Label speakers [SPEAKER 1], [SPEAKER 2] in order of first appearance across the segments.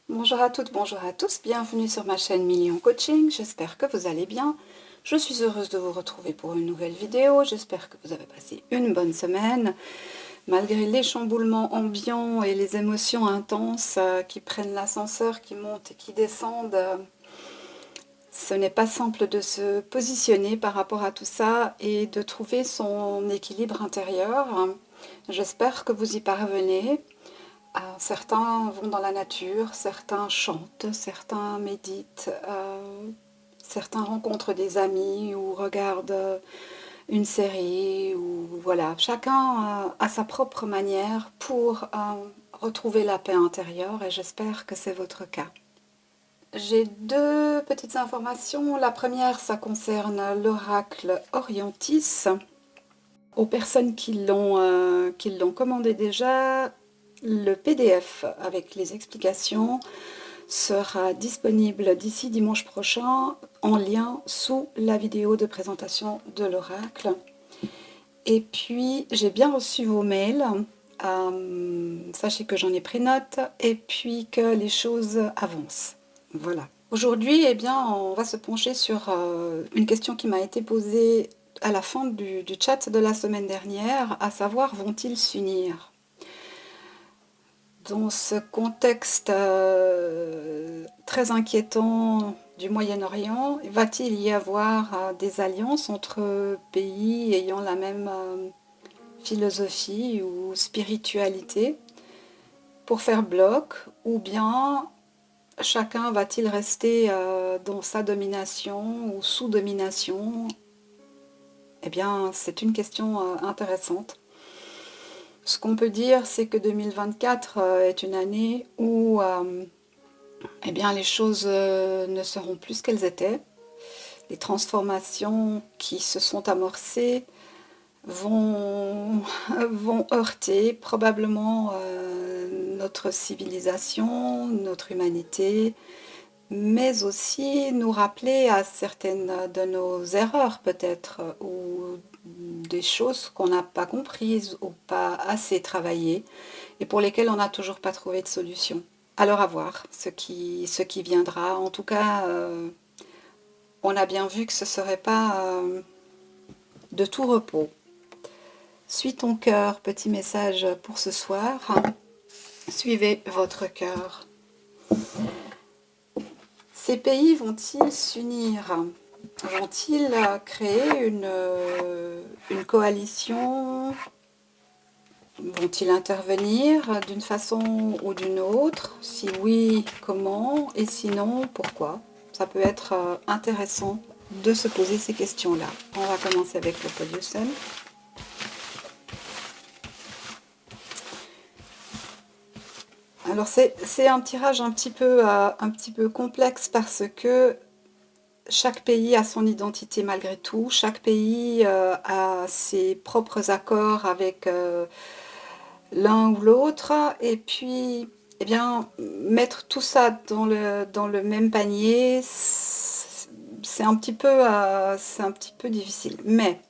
[SPEAKER 1] Bonjour à toutes, bonjour à tous, bienvenue sur ma chaîne Million Coaching, j'espère que vous allez bien. Je suis heureuse de vous retrouver pour une nouvelle vidéo, j'espère que vous avez passé une bonne semaine. Malgré les chamboulements ambiants et les émotions intenses qui prennent l'ascenseur, qui montent et qui descendent, ce n'est pas simple de se positionner par rapport à tout ça et de trouver son équilibre intérieur. J'espère que vous y parvenez. Certains vont dans la nature, certains chantent, certains méditent, certains rencontrent des amis ou regardent une série, ou voilà, chacun a sa propre manière pour retrouver la paix intérieure et j'espère que c'est votre cas. J'ai deux petites informations. La première, ça concerne l'oracle Orientis. Aux personnes qui l'ont commandé déjà, le PDF avec les explications sera disponible d'ici dimanche prochain en lien sous la vidéo de présentation de l'oracle. Et puis, j'ai bien reçu vos mails. Sachez que j'en ai pris note et puis que les choses avancent. Voilà. Aujourd'hui, eh bien, on va se pencher sur une question qui m'a été posée à la fin du chat de la semaine dernière, à savoir, vont-ils s'unir? Dans ce contexte très inquiétant du Moyen-Orient, va-t-il y avoir des alliances entre pays ayant la même philosophie ou spiritualité pour faire bloc, ou bien chacun va-t-il rester dans sa domination ou sous domination? Eh bien, c'est une question intéressante. Ce qu'on peut dire, c'est que 2024 est une année où eh bien, les choses ne seront plus ce qu'elles étaient. Les transformations qui se sont amorcées vont heurter probablement notre civilisation, notre humanité, mais aussi nous rappeler à certaines de nos erreurs peut-être, ou des choses qu'on n'a pas comprises ou pas assez travaillées, et pour lesquelles on n'a toujours pas trouvé de solution. Alors à voir ce qui viendra. En tout cas, on a bien vu que ce ne serait pas de tout repos. Suis ton cœur, petit message pour ce soir. Suivez votre cœur. Ces pays vont-ils s'unir? Vont-ils créer une coalition? Vont-ils intervenir d'une façon ou d'une autre? Si oui, comment? Et sinon, pourquoi? Ça peut être intéressant de se poser ces questions-là. On va commencer avec le Podium. Alors c'est un tirage un petit peu complexe parce que chaque pays a son identité malgré tout, chaque pays a ses propres accords avec l'un ou l'autre, et puis eh bien, mettre tout ça dans le même panier, c'est un petit peu difficile. Mais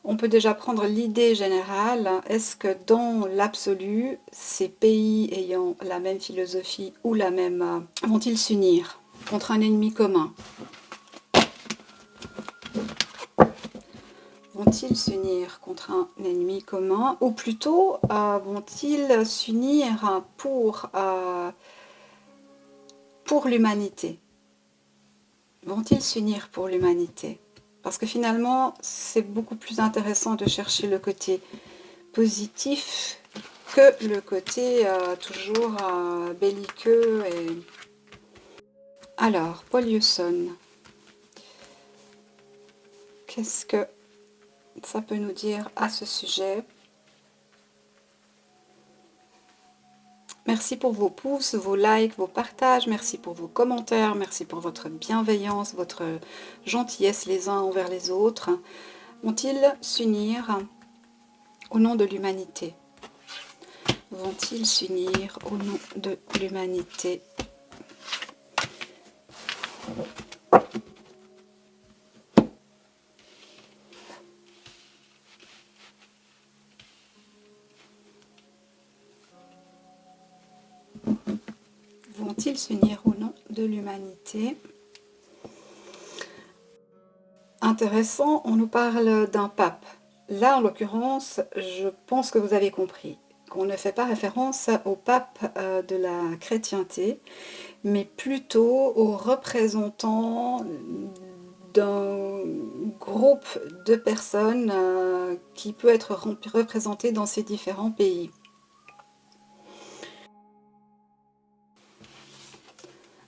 [SPEAKER 1] on peut déjà prendre l'idée générale. Est-ce que dans l'absolu, ces pays ayant la même philosophie ou la même... vont-ils s'unir contre un ennemi commun? Vont-ils s'unir contre un ennemi commun? Ou plutôt, vont-ils s'unir pour l'humanité? Vont-ils s'unir pour l'humanité? Parce que finalement, c'est beaucoup plus intéressant de chercher le côté positif que le côté toujours belliqueux. Alors, Paul Hewson, qu'est-ce que ça peut nous dire à ce sujet? Merci pour vos pouces, vos likes, vos partages, merci pour vos commentaires, merci pour votre bienveillance, votre gentillesse les uns envers les autres. Vont-ils s'unir au nom de l'humanité? Vont-ils s'unir au nom de l'humanité? vont-ils s'unir au nom de l'humanité? Intéressant, on nous parle d'un pape. Là, en l'occurrence, je pense que vous avez compris qu'on ne fait pas référence au pape de la chrétienté, mais plutôt aux représentants d'un groupe de personnes qui peut être représenté dans ces différents pays.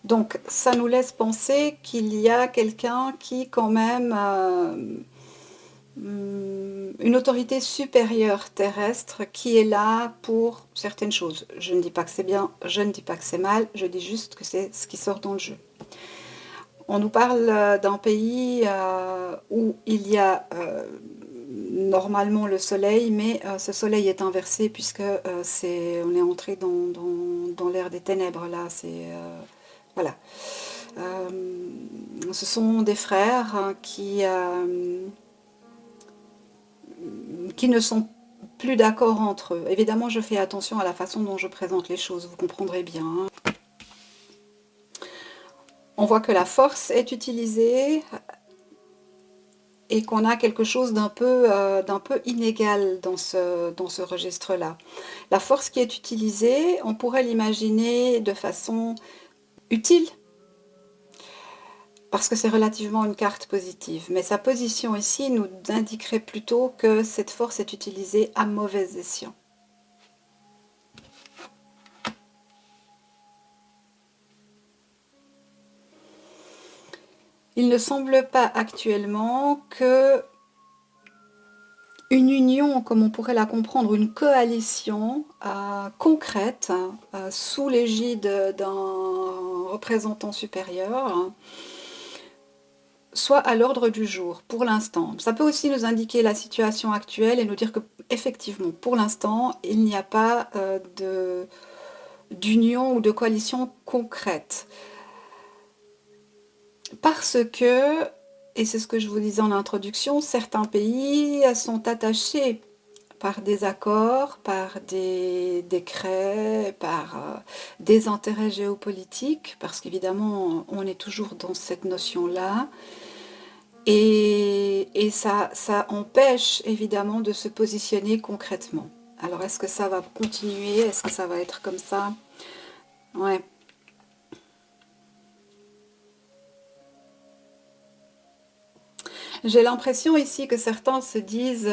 [SPEAKER 1] Donc ça nous laisse penser qu'il y a quelqu'un qui quand même une autorité supérieure terrestre qui est là pour certaines choses. Je ne dis pas que c'est bien, je ne dis pas que c'est mal, je dis juste que c'est ce qui sort dans le jeu. On nous parle d'un pays où il y a normalement le soleil, mais ce soleil est inversé puisque on est entré dans l'ère des ténèbres là. Voilà. Ce sont des frères qui ne sont plus d'accord entre eux. Évidemment, je fais attention à la façon dont je présente les choses, vous comprendrez bien. On voit que la force est utilisée et qu'on a quelque chose d'un peu inégal dans ce registre-là. La force qui est utilisée, on pourrait l'imaginer de façon utile, parce que c'est relativement une carte positive. Mais sa position ici nous indiquerait plutôt que cette force est utilisée à mauvais escient. Il ne semble pas actuellement que une union, comme on pourrait la comprendre, une coalition concrète, sous l'égide d'un représentant supérieur, soit à l'ordre du jour, pour l'instant. Ça peut aussi nous indiquer la situation actuelle et nous dire que, effectivement, pour l'instant, il n'y a pas d'union ou de coalition concrète. Parce que, et c'est ce que je vous disais en introduction, certains pays sont attachés par des accords, par des décrets, par des intérêts géopolitiques, parce qu'évidemment, on est toujours dans cette notion-là. Et ça empêche évidemment de se positionner concrètement. Alors est-ce que ça va continuer? Est-ce que ça va être comme ça? Ouais. J'ai l'impression ici que certains se disent,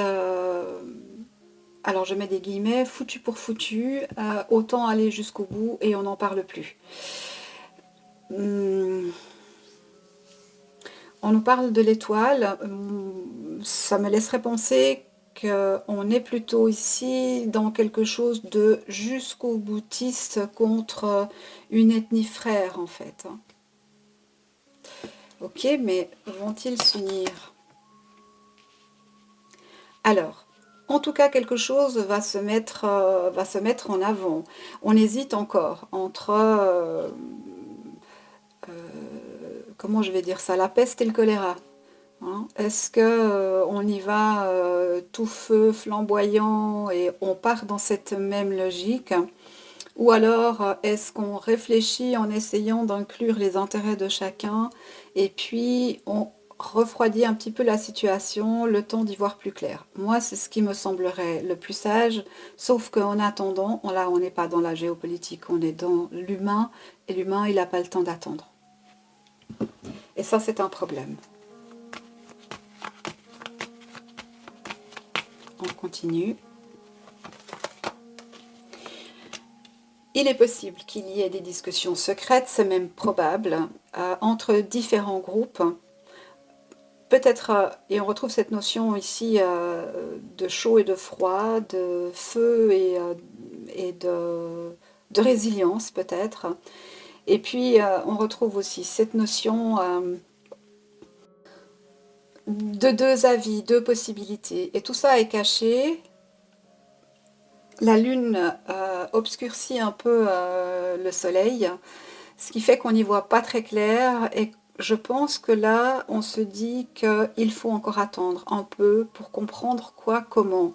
[SPEAKER 1] alors je mets des guillemets, foutu pour foutu, autant aller jusqu'au bout et on n'en parle plus. On nous parle de l'étoile, ça me laisserait penser qu'on est plutôt ici dans quelque chose de jusqu'au boutiste contre une ethnie frère en fait. Ok, mais vont-ils s'unir? Alors, en tout cas, quelque chose va se mettre en avant. On hésite encore entre, comment je vais dire ça, la peste et le choléra. Hein? Est-ce qu'on y va tout feu, flamboyant et on part dans cette même logique? Ou alors est-ce qu'on réfléchit en essayant d'inclure les intérêts de chacun et puis on refroidit un petit peu la situation, le temps d'y voir plus clair? Moi, c'est ce qui me semblerait le plus sage, sauf qu'en attendant, là on n'est pas dans la géopolitique, on est dans l'humain, et l'humain il n'a pas le temps d'attendre. Et ça c'est un problème. On continue. Il est possible qu'il y ait des discussions secrètes, c'est même probable, entre différents groupes. Peut-être, et on retrouve cette notion ici de chaud et de froid, de feu et de résilience peut-être. Et puis on retrouve aussi cette notion de deux avis, deux possibilités. Et tout ça est caché. La lune obscurcit un peu le soleil, ce qui fait qu'on n'y voit pas très clair. Et je pense que là, on se dit qu'il faut encore attendre un peu pour comprendre quoi, comment.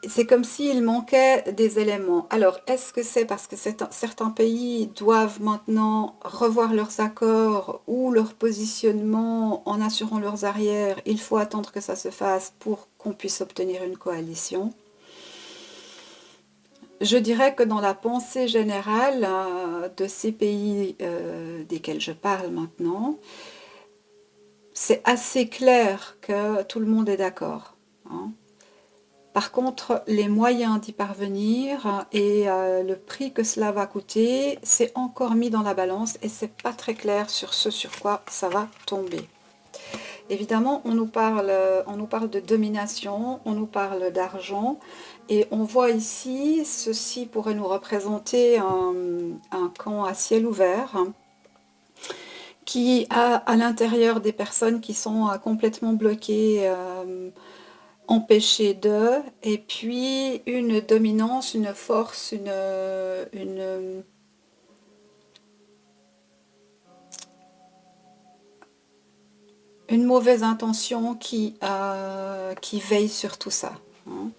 [SPEAKER 1] c'est comme s'il manquait des éléments. Alors, est-ce que c'est parce que certains pays doivent maintenant revoir leurs accords ou leur positionnement en assurant leurs arrières? Il faut attendre que ça se fasse pour qu'on puisse obtenir une coalition. Je dirais que dans la pensée générale de ces pays desquels je parle maintenant, c'est assez clair que tout le monde est d'accord, hein. Par contre, les moyens d'y parvenir et le prix que cela va coûter, c'est encore mis dans la balance et c'est pas très clair sur ce sur quoi ça va tomber. Évidemment, on nous parle de domination, on nous parle d'argent, et on voit ici, ceci pourrait nous représenter un camp à ciel ouvert, qui a à l'intérieur des personnes qui sont complètement bloquées, empêchées d'eux, et puis une dominance, une force, une mauvaise intention qui veille sur tout ça, hein.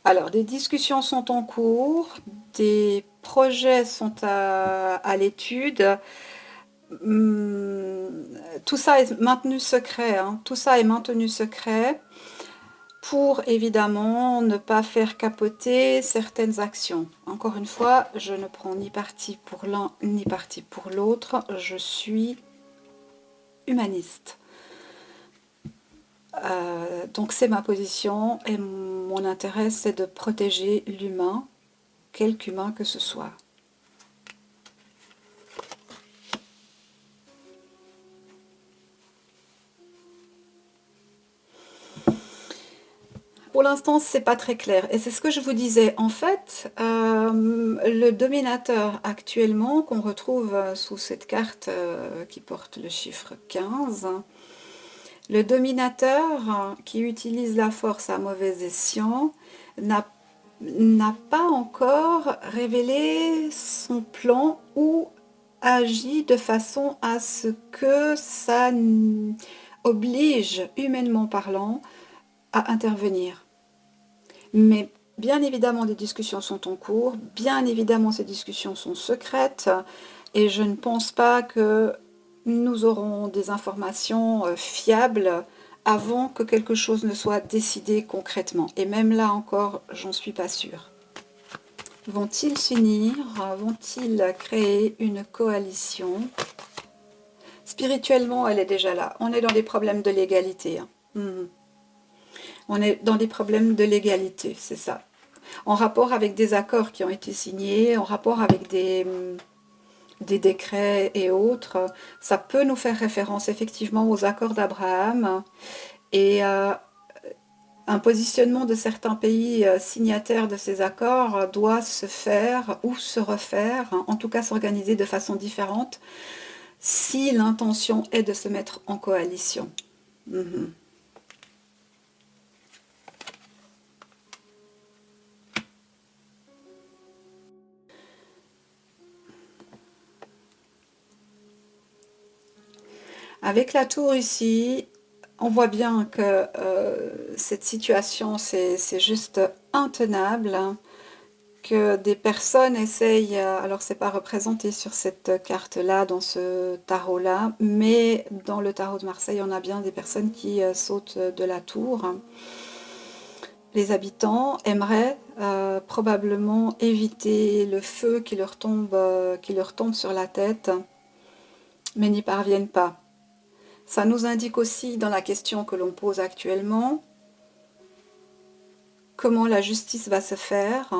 [SPEAKER 1] Alors, des discussions sont en cours, des projets sont à l'étude. Tout ça est maintenu secret, hein. Tout ça est maintenu secret pour évidemment ne pas faire capoter certaines actions. Encore une fois, je ne prends ni parti pour l'un ni parti pour l'autre, je suis humaniste. Donc c'est ma position et mon intérêt c'est de protéger l'humain, quelque humain que ce soit. Pour l'instant, c'est pas très clair. Et c'est ce que je vous disais. En fait, le dominateur actuellement, qu'on retrouve sous cette carte qui porte le chiffre 15, le dominateur qui utilise la force à mauvais escient n'a pas encore révélé son plan ou agi de façon à ce que ça oblige, humainement parlant, à intervenir. Mais bien évidemment, des discussions sont en cours, bien évidemment, ces discussions sont secrètes, et je ne pense pas que nous aurons des informations fiables avant que quelque chose ne soit décidé concrètement. Et même là encore, j'en suis pas sûre. Vont-ils s'unir? Vont-ils créer une coalition? Spirituellement, elle est déjà là. On est dans des problèmes de légalité, hein. On est dans des problèmes de légalité, c'est ça. En rapport avec des accords qui ont été signés, en rapport avec des décrets et autres, ça peut nous faire référence effectivement aux accords d'Abraham et un positionnement de certains pays signataires de ces accords doit se faire ou se refaire, en tout cas s'organiser de façon différente si l'intention est de se mettre en coalition. Avec la tour ici, on voit bien que cette situation, c'est juste intenable, hein, que des personnes essayent, alors c'est pas représenté sur cette carte-là, dans ce tarot-là, mais dans le tarot de Marseille, on a bien des personnes qui sautent de la tour. Les habitants aimeraient probablement éviter le feu qui leur tombe sur la tête, mais n'y parviennent pas. Ça nous indique aussi dans la question que l'on pose actuellement, comment la justice va se faire.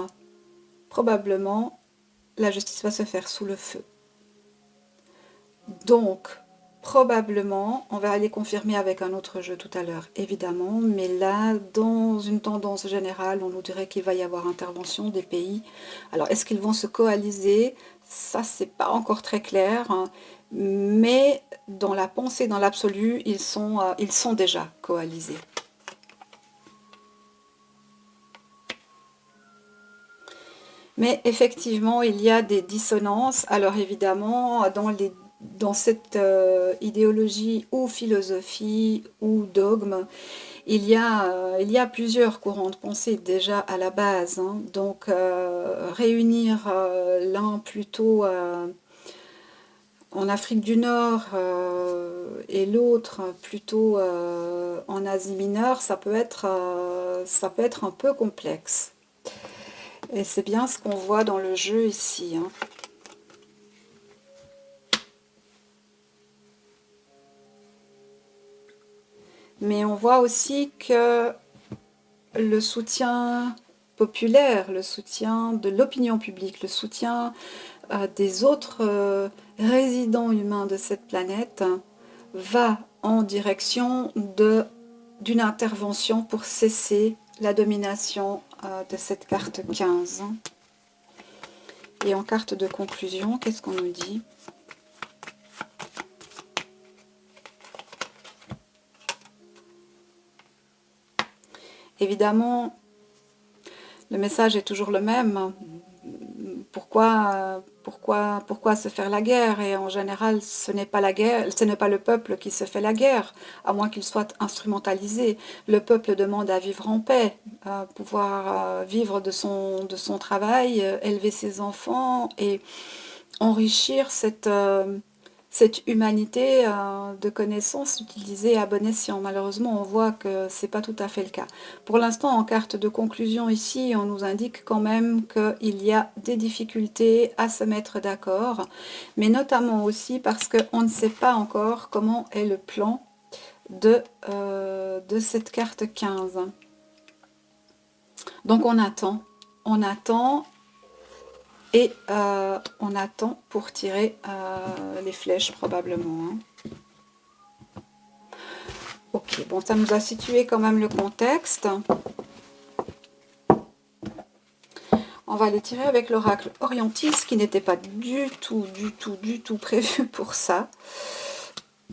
[SPEAKER 1] Probablement, la justice va se faire sous le feu. Donc, probablement, on va aller confirmer avec un autre jeu tout à l'heure, évidemment, mais là, dans une tendance générale, on nous dirait qu'il va y avoir intervention des pays. Alors, est-ce qu'ils vont se coaliser? Ça, c'est pas encore très clair, hein, mais dans la pensée, dans l'absolu, ils sont déjà coalisés. Mais effectivement, il y a des dissonances. Alors évidemment, dans les dans cette idéologie ou philosophie ou dogme, il y a plusieurs courants de pensée déjà à la base, hein. Donc réunir l'un plutôt en Afrique du Nord et l'autre plutôt en Asie mineure, ça peut être un peu complexe. Et c'est bien ce qu'on voit dans le jeu ici, hein. Mais on voit aussi que le soutien populaire, le soutien de l'opinion publique, le soutien des autres résidents humains de cette planète va en direction d'une intervention pour cesser la domination de cette carte 15. Et en carte de conclusion, qu'est-ce qu'on nous dit ? Évidemment, le message est toujours le même. Pourquoi se faire la guerre? Et en général, ce n'est pas la guerre, ce n'est pas le peuple qui se fait la guerre, à moins qu'il soit instrumentalisé. Le peuple demande à vivre en paix, à pouvoir vivre de son travail, élever ses enfants et enrichir cette humanité de connaissances utilisée à bon escient. Malheureusement, on voit que ce n'est pas tout à fait le cas. Pour l'instant, en carte de conclusion ici, on nous indique quand même qu'il y a des difficultés à se mettre d'accord, mais notamment aussi parce qu'on ne sait pas encore comment est le plan de cette carte 15. Donc on attend, et on attend pour tirer les flèches probablement, hein. Ok, bon, ça nous a situé quand même le contexte. On va les tirer avec l'oracle Orientis, qui n'était pas du tout prévu pour ça,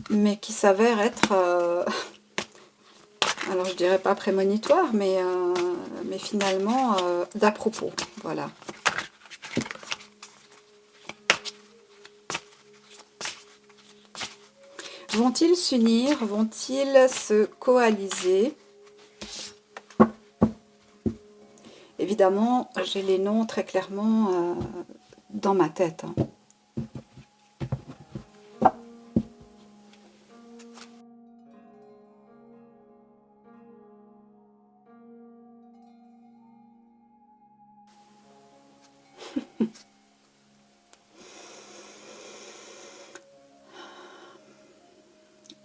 [SPEAKER 1] mais qui s'avère être, alors je dirais pas prémonitoire, mais finalement d'à propos, voilà. Vont-ils s'unir? Vont-ils se coaliser? Évidemment, j'ai les noms très clairement dans ma tête, hein.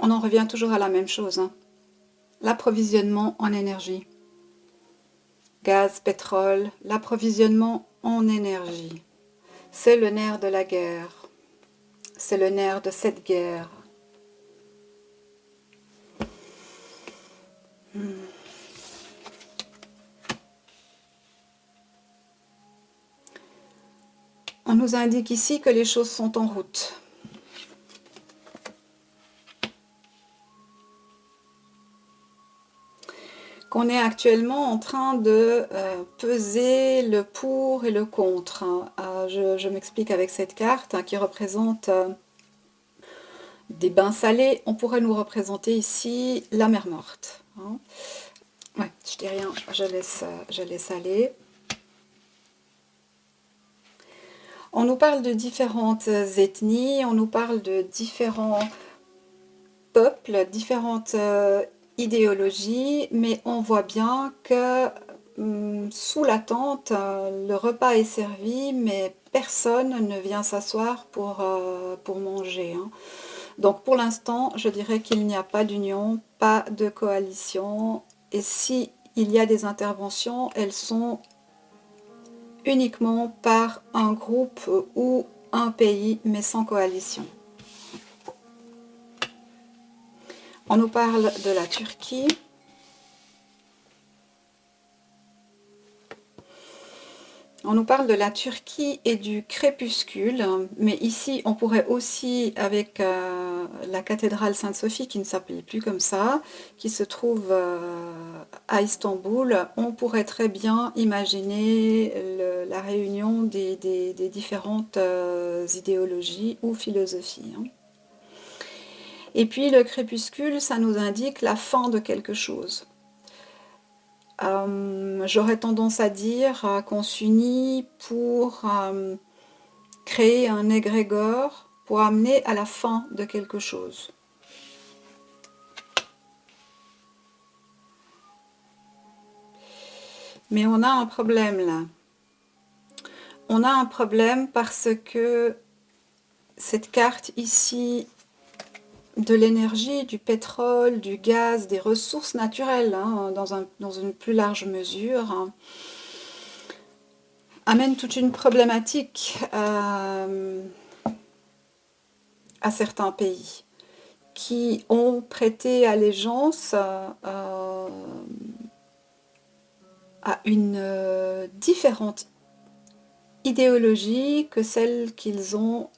[SPEAKER 1] On en revient toujours à la même chose, hein. L'approvisionnement en énergie. Gaz, pétrole, l'approvisionnement en énergie. C'est le nerf de la guerre. C'est le nerf de cette guerre. On nous indique ici que les choses sont en route. Qu'on est actuellement en train de peser le pour et le contre, hein. Je m'explique avec cette carte, hein, qui représente des bains salés. On pourrait nous représenter ici la mer morte, hein. Ouais, je dis rien, je laisse aller. On nous parle de différentes ethnies, on nous parle de différents peuples, différentes idéologie, mais on voit bien que sous la tente, le repas est servi, mais personne ne vient s'asseoir pour manger, hein. Donc pour l'instant, je dirais qu'il n'y a pas d'union, pas de coalition, et si il y a des interventions, elles sont uniquement par un groupe ou un pays, mais sans coalition. On nous parle de la Turquie. On nous parle de la Turquie et du crépuscule, mais ici on pourrait aussi, avec la cathédrale Sainte-Sophie, qui ne s'appelle plus comme ça, qui se trouve à Istanbul, on pourrait très bien imaginer la réunion des différentes idéologies ou philosophies. Hein. Et puis le crépuscule, ça nous indique la fin de quelque chose. J'aurais tendance à dire qu'on s'unit pour créer un égrégore, pour amener à la fin de quelque chose. Mais on a un problème là. On a un problème parce que cette carte ici de l'énergie, du pétrole, du gaz, des ressources naturelles, hein, dans une plus large mesure, hein, amène toute une problématique à certains pays qui ont prêté allégeance à une différente idéologie que celle qu'ils ont,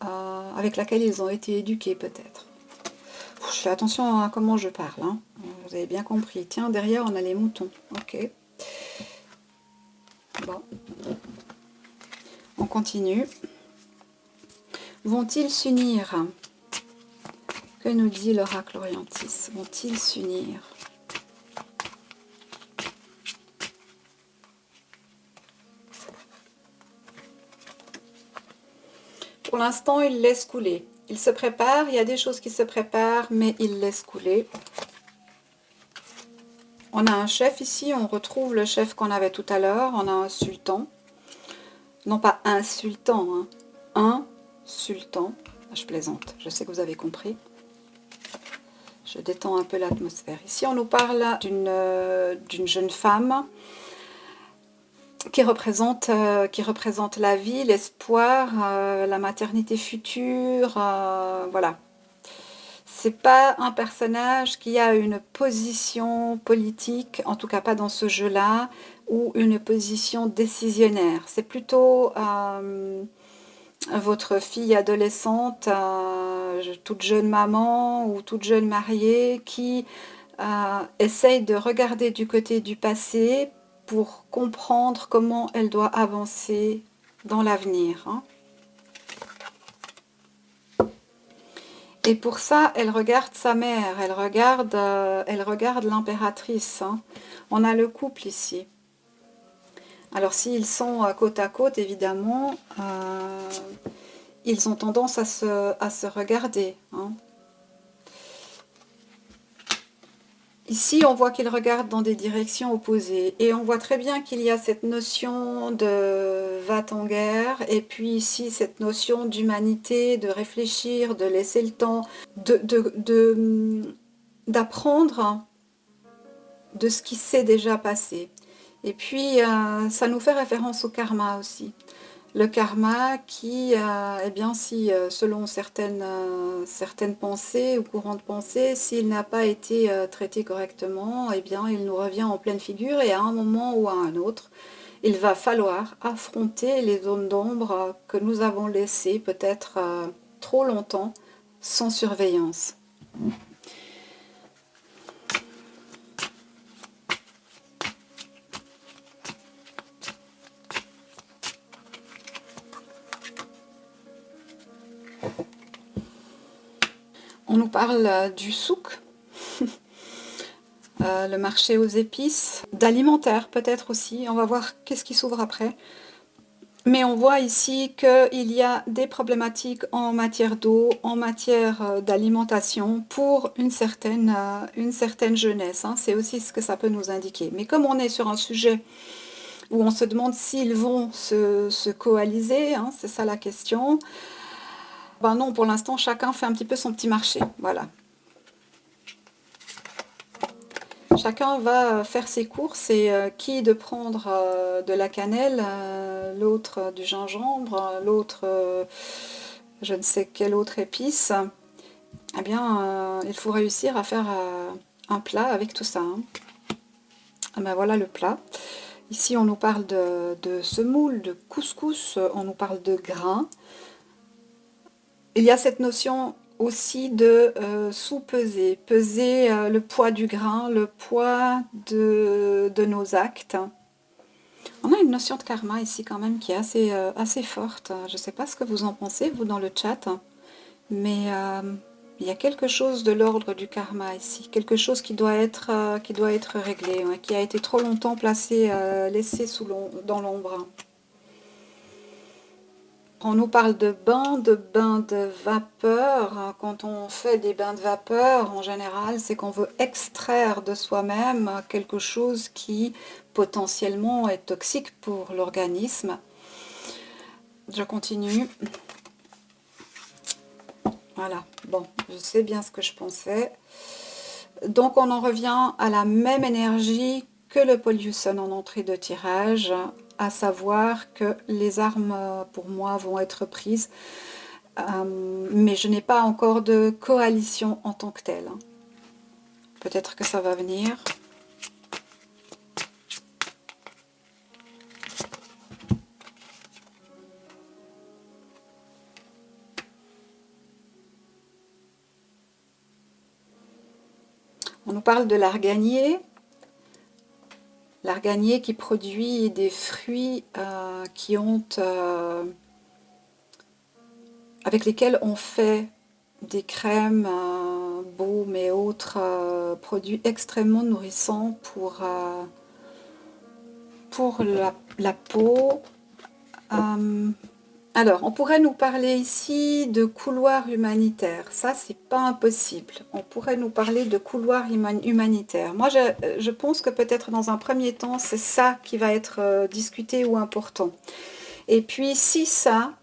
[SPEAKER 1] avec laquelle ils ont été éduqués peut-être. Je fais attention à comment je parle, hein. Vous avez bien compris. Tiens, derrière on a les moutons. Ok. Bon. On continue. Vont-ils s'unir? Que nous dit l'oracle Orientis? Vont-ils s'unir? Pour l'instant, il laisse couler. Il se prépare, il y a des choses qui se préparent, mais il laisse couler. On a un chef ici, on retrouve le chef qu'on avait tout à l'heure, on a un sultan. Non pas un sultan, hein, un sultan. Je plaisante, je sais que vous avez compris. Je détends un peu l'atmosphère. Ici, on nous parle d'une jeune femme qui représente la vie, l'espoir, la maternité future, voilà. C'est pas un personnage qui a une position politique, en tout cas pas dans ce jeu-là, ou une position décisionnaire. C'est plutôt votre fille adolescente, toute jeune maman ou toute jeune mariée qui essaye de regarder du côté du passé pour comprendre comment elle doit avancer dans l'avenir. Hein. Et pour ça, elle regarde sa mère, elle regarde l'impératrice. Hein. On a le couple ici. Alors s'ils sont côte à côte, évidemment, ils ont tendance à se regarder. Hein. Ici, on voit qu'ils regardent dans des directions opposées. Et on voit très bien qu'il y a cette notion de va-t-en-guerre. Et puis ici, cette notion d'humanité, de réfléchir, de laisser le temps, d'apprendre de ce qui s'est déjà passé. Et puis, ça nous fait référence au karma aussi. Le karma qui, eh bien, si selon certaines pensées ou courants de pensée, s'il n'a pas été traité correctement, eh bien, il nous revient en pleine figure et à un moment ou à un autre, il va falloir affronter les zones d'ombre que nous avons laissées peut-être trop longtemps sans surveillance. On nous parle du souk, le marché aux épices, d'alimentaire peut-être aussi, on va voir qu'est-ce qui s'ouvre après. Mais on voit ici qu'il y a des problématiques en matière d'eau, en matière d'alimentation pour une certaine jeunesse. Hein. C'est aussi ce que ça peut nous indiquer. Mais comme on est sur un sujet où on se demande s'ils vont se coaliser, hein, c'est ça la question. Ben non, pour l'instant, chacun fait un petit peu son petit marché. Voilà. Chacun va faire ses courses et qui de prendre de la cannelle, l'autre du gingembre, l'autre je ne sais quelle autre épice. Eh bien, il faut réussir à faire un plat avec tout ça. Hein. Ah ben voilà le plat. Ici, on nous parle de semoule, de couscous, on nous parle de grains. Il y a cette notion aussi de sous-peser, peser le poids du grain, le poids de nos actes. On a une notion de karma ici quand même qui est assez forte. Je ne sais pas ce que vous en pensez, vous, dans le chat, mais il y a quelque chose de l'ordre du karma ici, quelque chose qui doit être réglé, hein, qui a été trop longtemps placé, laissé dans l'ombre. On nous parle de bains de vapeur. Quand on fait des bains de vapeur, en général, c'est qu'on veut extraire de soi-même quelque chose qui potentiellement est toxique pour l'organisme. Je continue. Voilà, bon, je sais bien ce que je pensais. Donc on en revient à la même énergie que le pollution en entrée de tirage, à savoir que les armes pour moi vont être prises, mais je n'ai pas encore de coalition en tant que telle. Peut-être que ça va venir. On nous parle de l'arganier. L'arganier qui produit des fruits qui ont, avec lesquels on fait des crèmes, baumes et autres produits extrêmement nourrissants pour la peau. Alors, on pourrait nous parler ici de couloir humanitaire. Ça, c'est pas impossible. On pourrait nous parler de couloir humanitaire. Moi, je pense que peut-être dans un premier temps, c'est ça qui va être discuté ou important. Et puis, si ça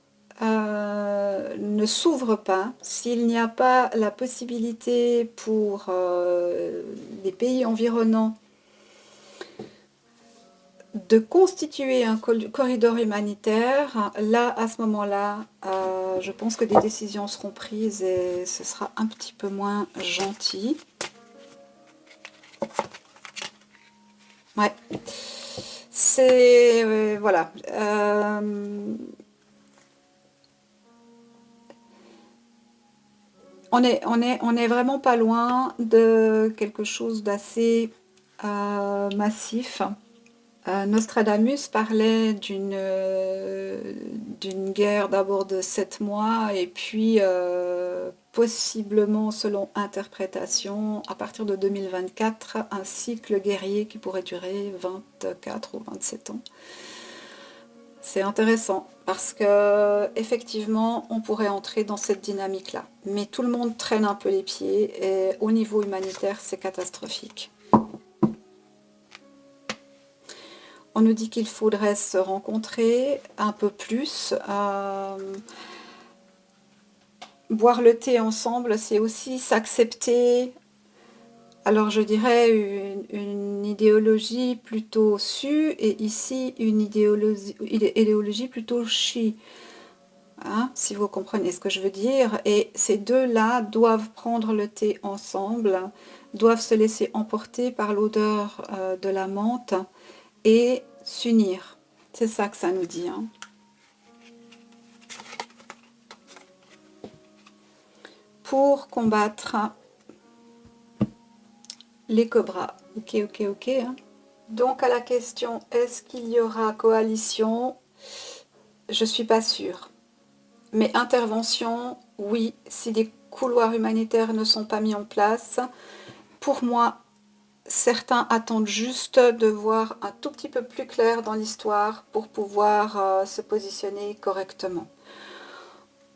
[SPEAKER 1] ne s'ouvre pas, s'il n'y a pas la possibilité pour les pays environnants de constituer un corridor humanitaire, là, à ce moment-là, je pense que des décisions seront prises et ce sera un petit peu moins gentil. Ouais, c'est... voilà. On est vraiment pas loin de quelque chose d'assez massif. Nostradamus parlait d'une guerre d'abord de 7 mois et puis possiblement, selon interprétation, à partir de 2024, un cycle guerrier qui pourrait durer 24 ou 27 ans. C'est intéressant parce que effectivement, on pourrait entrer dans cette dynamique-là. Mais tout le monde traîne un peu les pieds et au niveau humanitaire, c'est catastrophique. On nous dit qu'il faudrait se rencontrer un peu plus. Boire le thé ensemble, c'est aussi s'accepter. Alors je dirais une idéologie plutôt su et ici une idéologie plutôt chi. Hein, si vous comprenez ce que je veux dire. Et ces deux-là doivent prendre le thé ensemble, doivent se laisser emporter par l'odeur de la menthe et s'unir. C'est ça que ça nous dit. Hein. Pour combattre les cobras. Ok, ok, ok. Hein. Donc à la question, est-ce qu'il y aura coalition? Je suis pas sûre. Mais intervention, oui, si des couloirs humanitaires ne sont pas mis en place. Pour moi, certains attendent juste de voir un tout petit peu plus clair dans l'histoire pour pouvoir se positionner correctement.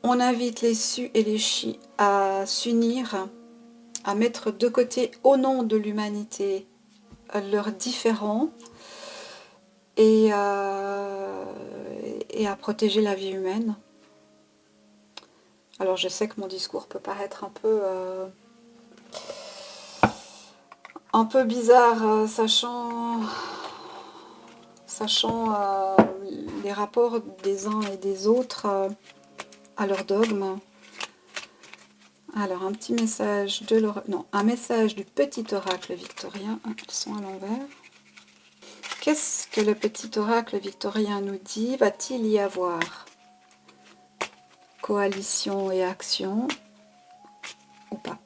[SPEAKER 1] On invite les Sus et les Chi à s'unir, à mettre de côté, au nom de l'humanité, leurs différends et à protéger la vie humaine. Alors je sais que mon discours peut paraître un peu bizarre, sachant les rapports des uns et des autres à leur dogme. Alors un petit message de un message du petit oracle victorien. Ils sont à l'envers. Qu'est-ce que le petit oracle victorien nous dit? Va-t-il y avoir coalition et action? ou pas.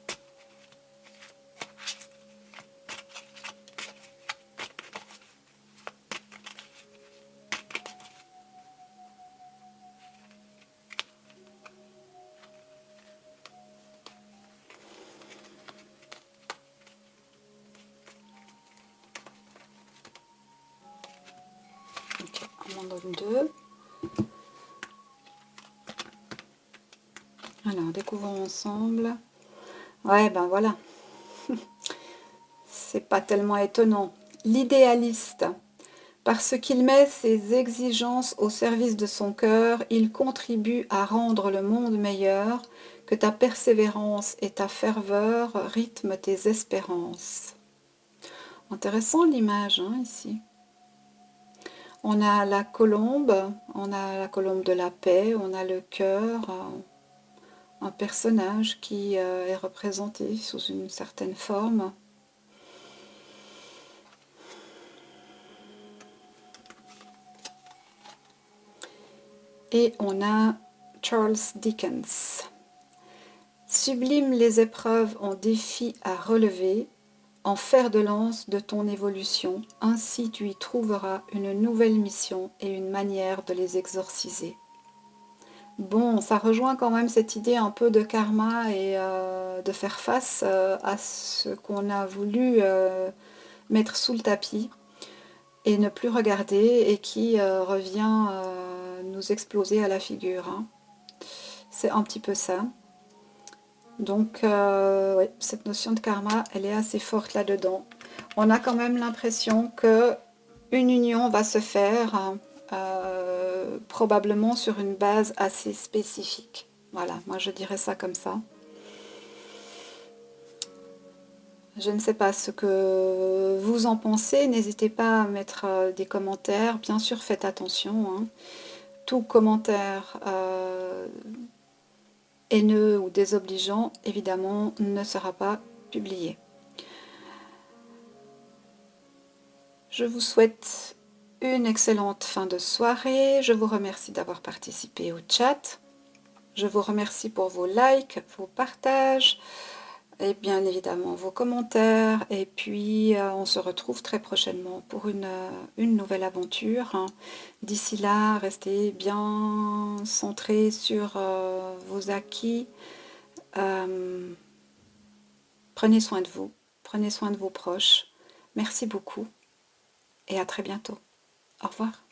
[SPEAKER 1] Ok, on en donne 2. Alors, découvrons ensemble. Ouais, ben voilà. C'est pas tellement étonnant. L'idéaliste. Parce qu'il met ses exigences au service de son cœur, il contribue à rendre le monde meilleur, que ta persévérance et ta ferveur rythment tes espérances. Intéressant l'image, hein, ici. On a la colombe de la paix, on a le cœur, un personnage qui est représenté sous une certaine forme. Et on a Charles Dickens. Sublime les épreuves en défis à relever, en fer de lance de ton évolution, ainsi tu y trouveras une nouvelle mission et une manière de les exorciser. Bon, ça rejoint quand même cette idée un peu de karma et de faire face à ce qu'on a voulu mettre sous le tapis et ne plus regarder et qui revient nous exploser à la figure. Hein. C'est un petit peu ça. Donc, ouais, cette notion de karma, elle est assez forte là-dedans. On a quand même l'impression que une union va se faire probablement sur une base assez spécifique. Voilà, moi je dirais ça comme ça. Je ne sais pas ce que vous en pensez. N'hésitez pas à mettre des commentaires. Bien sûr, faites attention. Hein. Tout commentaire haineux ou désobligeant, évidemment, ne sera pas publié. Je vous souhaite une excellente fin de soirée. Je vous remercie d'avoir participé au chat. Je vous remercie pour vos likes, vos partages et bien évidemment vos commentaires. Et puis, on se retrouve très prochainement pour une nouvelle aventure. D'ici là, restez bien centrés sur vos acquis. Prenez soin de vous, prenez soin de vos proches. Merci beaucoup et à très bientôt. Au revoir.